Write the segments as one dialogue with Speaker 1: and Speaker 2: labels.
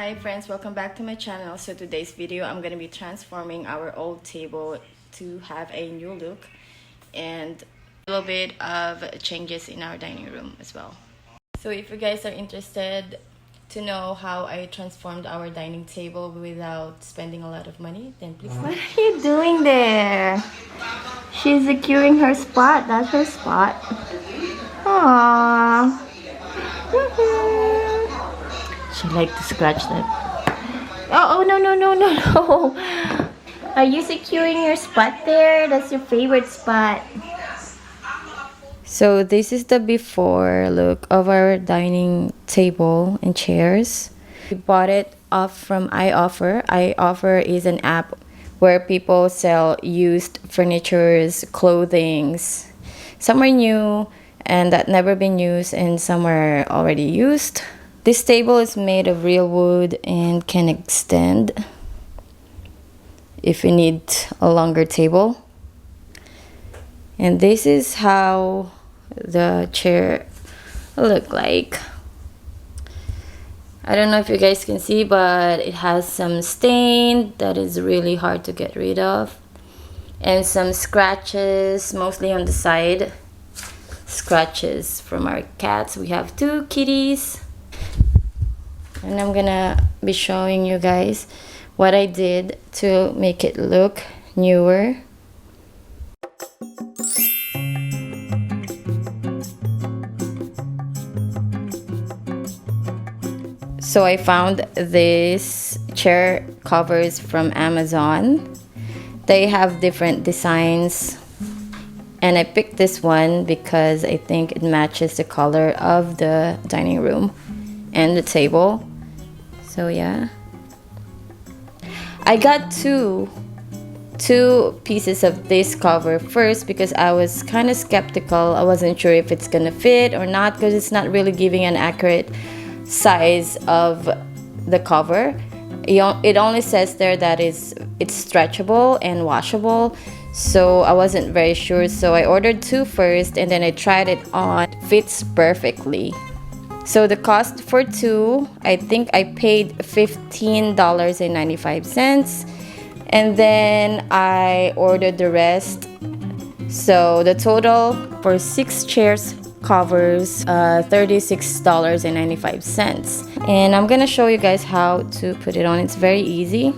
Speaker 1: Hi friends, welcome back to my channel. So today's video I'm going to be transforming our old table to have a new look and a little bit of changes in our dining room as well. So if you guys are interested to know how I transformed our dining table without spending a lot of money, then please. What are you doing there? She's securing her spot. That's her spot. Aww. She likes to scratch that. Oh, no. Are you securing your spot there? That's your favorite spot. So this is the before look of our dining table and chairs. We bought it off from iOffer. iOffer is an app where people sell used furnitures, clothings. Some are new and that never been used, and some are already used. This table is made of real wood and can extend if you need a longer table. And this is how the chair look like. I don't know if you guys can see, but it has some stain that is really hard to get rid of, and some scratches, mostly on the side. Scratches from our cats. We have 2 kitties. And I'm gonna be showing you guys what I did to make it look newer. So I found this chair covers from Amazon. They have different designs, and I picked this one because I think it matches the color of the dining room and the table. So yeah, I got two pieces of this cover first because I was kind of skeptical. I wasn't sure if it's gonna fit or not because it's not really giving an accurate size of the cover. It only says there that it's stretchable and washable, so I wasn't very sure. So I ordered 2 first and then I tried it on. It fits perfectly. So the cost for 2, I think I paid $15.95, and then I ordered the rest. So the total for 6 chairs covers $36.95. And I'm gonna show you guys how to put it on. It's very easy.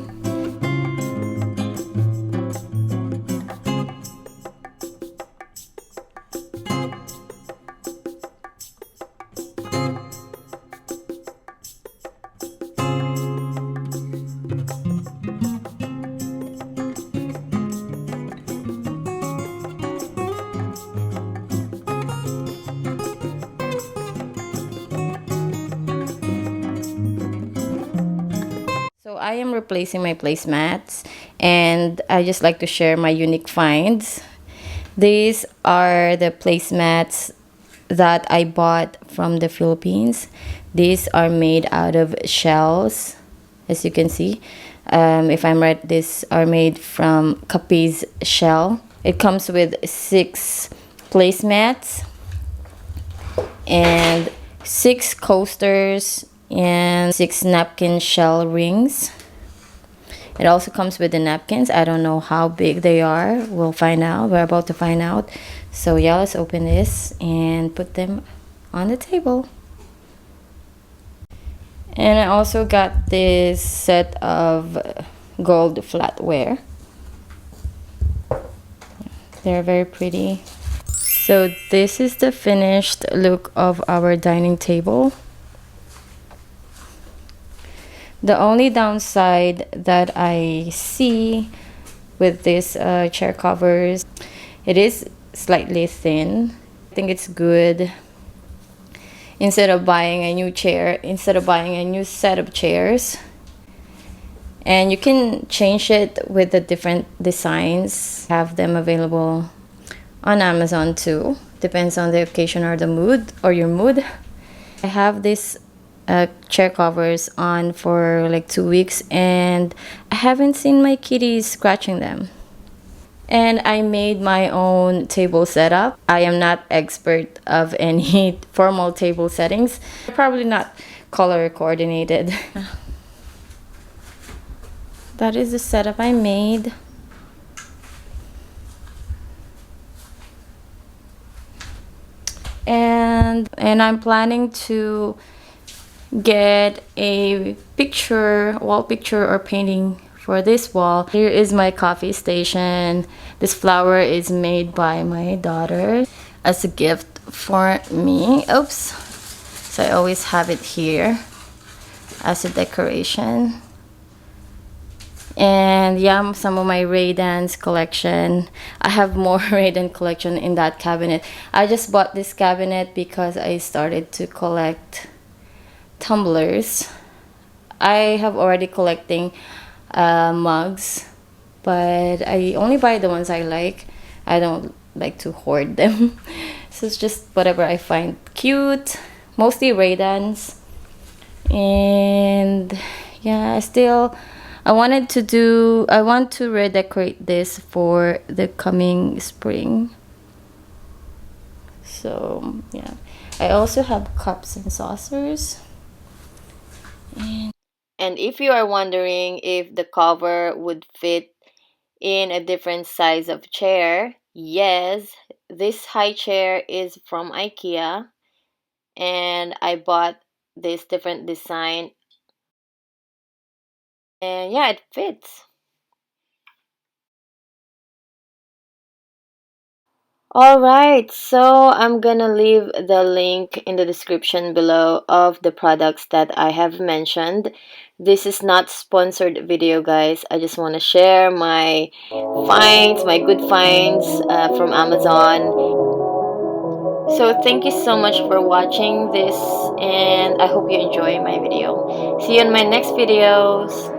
Speaker 1: So I am replacing my placemats, and I just like to share my unique finds. These are the placemats that I bought from the Philippines. These are made out of shells, as you can see. If I'm right, these are made from Capiz shell. It comes with 6 placemats and 6 coasters and 6 napkin shell rings. It also comes with the napkins. I don't know how big they are. We'll find out. We're about to find out. So yeah, let's open this and put them on the table. And I also got this set of gold flatware. They're very pretty. So this is the finished look of our dining table. The only downside that I see with this chair covers, it is slightly thin. I think it's good. Instead of buying a new set of chairs, and you can change it with the different designs. Have them available on Amazon too. Depends on the occasion or the mood or your mood. I have this chair covers on for like 2 weeks and I haven't seen my kitties scratching them. And I made my own table setup. I am not expert of any formal table settings. Probably not color coordinated. that is the setup I made. And I'm planning to get a picture, wall picture or painting for this wall. Here is my coffee station. This flower is made by my daughter as a gift for me. Oops. So I always have it here as a decoration. And yeah, some of my Ray-Dance collection. I have more Ray-Dan collection in that cabinet. I just bought this cabinet because I started to collect tumblers. I have already collecting mugs, but I only buy the ones I like. I don't like to hoard them. So it's just whatever I find cute, mostly Ray-Dans. And yeah, I want to redecorate this for the coming spring. So yeah, I also have cups and saucers. And if you are wondering if the cover would fit in a different size of chair, yes, this high chair is from IKEA, and I bought this different design, and yeah, it fits. Alright, so I'm gonna leave the link in the description below of the products that I have mentioned. This is not sponsored video, guys. I just want to share my finds, my good finds from Amazon. So thank you so much for watching this, and I hope you enjoy my video. See you in my next videos.